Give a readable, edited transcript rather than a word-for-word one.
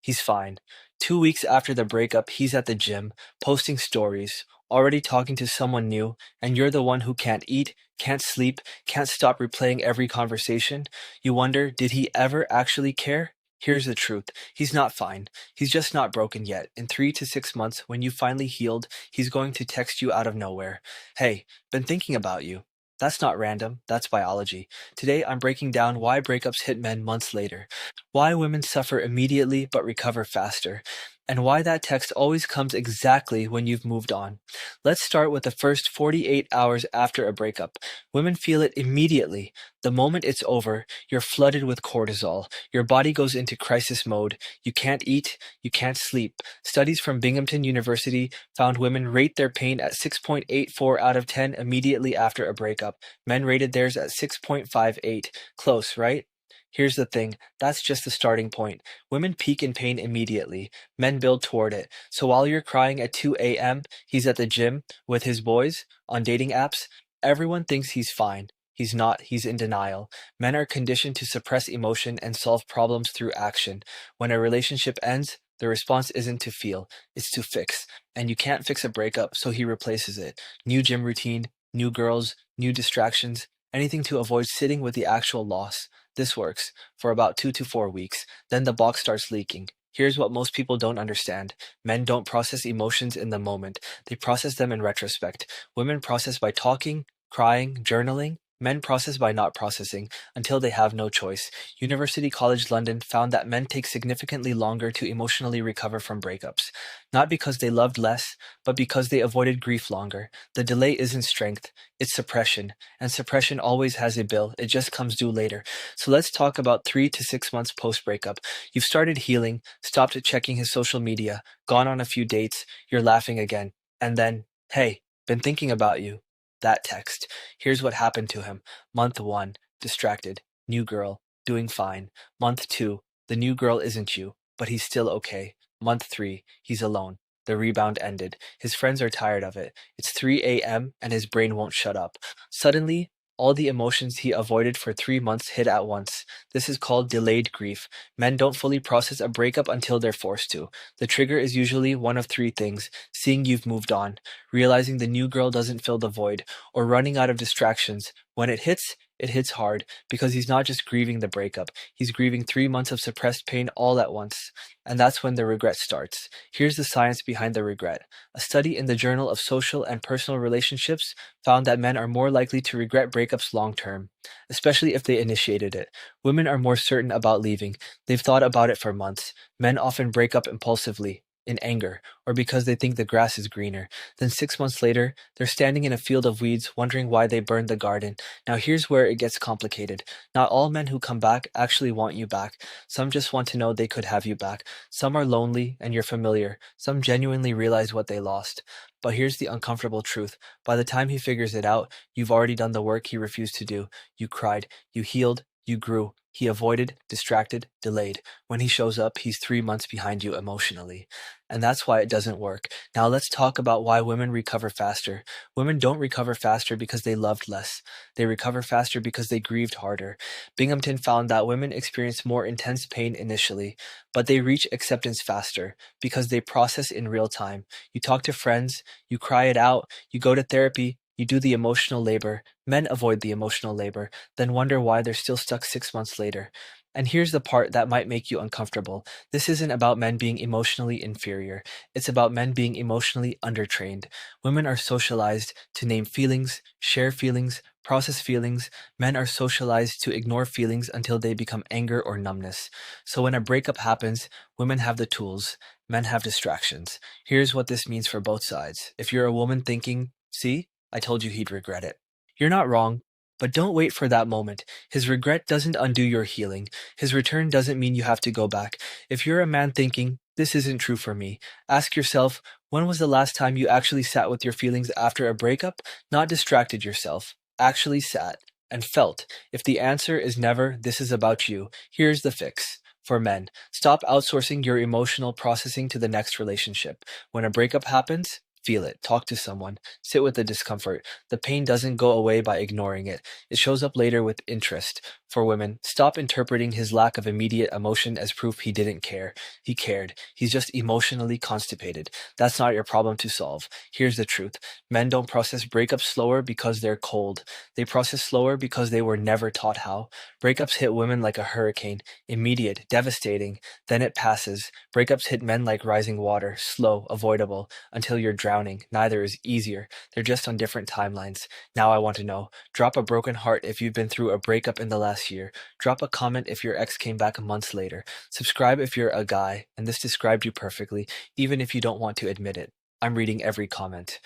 He's fine. 2 weeks after the breakup, he's at the gym, posting stories, already talking to someone new, and you're the one who can't eat, can't sleep, can't stop replaying every conversation. You wonder, did he ever actually care? Here's the truth. He's not fine. He's just not broken yet. In 3 to 6 months, when you finally healed, he's going to text you out of nowhere. Hey, been thinking about you. That's not random, that's biology. Today I'm breaking down why breakups hit men months later, why women suffer immediately but recover faster, and why that text always comes exactly when you've moved on. Let's start with the first 48 hours after a breakup. Women feel it immediately. The moment it's over, you're flooded with cortisol. Your body goes into crisis mode. You can't eat, you can't sleep. Studies from Binghamton University found women rate their pain at 6.84 out of 10 immediately after a breakup. Men rated theirs at 6.58. Close, right? Here's the thing, that's just the starting point. Women peak in pain immediately. Men build toward it. So while you're crying at 2 a.m., he's at the gym with his boys on dating apps. Everyone thinks he's fine. He's not, he's in denial. Men are conditioned to suppress emotion and solve problems through action. When a relationship ends, the response isn't to feel, it's to fix. And you can't fix a breakup, so he replaces it. New gym routine, new girls, new distractions, anything to avoid sitting with the actual loss. This works for about 2 to 4 weeks. Then the box starts leaking. Here's what most people don't understand. Men don't process emotions in the moment. They process them in retrospect. Women process by talking, crying, journaling. Men process by not processing until they have no choice. University College London found that men take significantly longer to emotionally recover from breakups. Not because they loved less, but because they avoided grief longer. The delay isn't strength, it's suppression. And suppression always has a bill, it just comes due later. So let's talk about 3 to 6 months post breakup. You've started healing, stopped checking his social media, gone on a few dates, you're laughing again. And then, hey, been thinking about you. That text. Here's what happened to him. Month 1, distracted, new girl, doing fine. Month 2, the new girl isn't you, but he's still okay. Month 3, he's alone. The rebound ended. His friends are tired of it. It's 3 a.m. and his brain won't shut up. Suddenly, all the emotions he avoided for 3 months hit at once. This is called delayed grief. Men don't fully process a breakup until they're forced to. The trigger is usually one of three things: seeing you've moved on, realizing the new girl doesn't fill the void, or running out of distractions. When it hits hard because he's not just grieving the breakup, he's grieving 3 months of suppressed pain all at once. And that's when the regret starts. Here's the science behind the regret. A study in the Journal of Social and Personal Relationships found that men are more likely to regret breakups long term, especially if they initiated it. Women are more certain about leaving. They've thought about it for months. Men often break up impulsively, in anger, or because they think the grass is greener. Then 6 months later, they're standing in a field of weeds wondering why they burned the garden. Now here's where it gets complicated. Not all men who come back actually want you back. Some just want to know they could have you back. Some are lonely and you're familiar. Some genuinely realize what they lost. But here's the uncomfortable truth. By the time he figures it out, you've already done the work he refused to do. You cried, you healed, you grew. He avoided, distracted, delayed. When he shows up, he's 3 months behind you emotionally. And that's why it doesn't work. Now let's talk about why women recover faster. Women don't recover faster because they loved less. They recover faster because they grieved harder. Binghamton found that women experience more intense pain initially, but they reach acceptance faster because they process in real time. You talk to friends, you cry it out, you go to therapy, you do the emotional labor. Men avoid the emotional labor, then wonder why they're still stuck 6 months later. And here's the part that might make you uncomfortable. This isn't about men being emotionally inferior. It's about men being emotionally undertrained. Women are socialized to name feelings, share feelings, process feelings. Men are socialized to ignore feelings until they become anger or numbness. So when a breakup happens, women have the tools. Men have distractions. Here's what this means for both sides. If you're a woman thinking, see, I told you he'd regret it. You're not wrong, but don't wait for that moment. His regret doesn't undo your healing. His return doesn't mean you have to go back. If you're a man thinking, this isn't true for me, ask yourself, when was the last time you actually sat with your feelings after a breakup? Not distracted yourself, actually sat and felt. If the answer is never, this is about you, here's the fix. For men, stop outsourcing your emotional processing to the next relationship. When a breakup happens, feel it, talk to someone, sit with the discomfort. The pain doesn't go away by ignoring it. It shows up later with interest. For women, stop interpreting his lack of immediate emotion as proof he didn't care. He cared. He's just emotionally constipated. That's not your problem to solve. Here's the truth. Men don't process breakups slower because they're cold. They process slower because they were never taught how. Breakups hit women like a hurricane, immediate, devastating. Then it passes. Breakups hit men like rising water, slow, avoidable, until you're drowning. Neither is easier. They're just on different timelines. Now I want to know. Drop a broken heart if you've been through a breakup in the last year. Drop a comment if your ex came back months later. Subscribe if you're a guy, and this described you perfectly, even if you don't want to admit it. I'm reading every comment.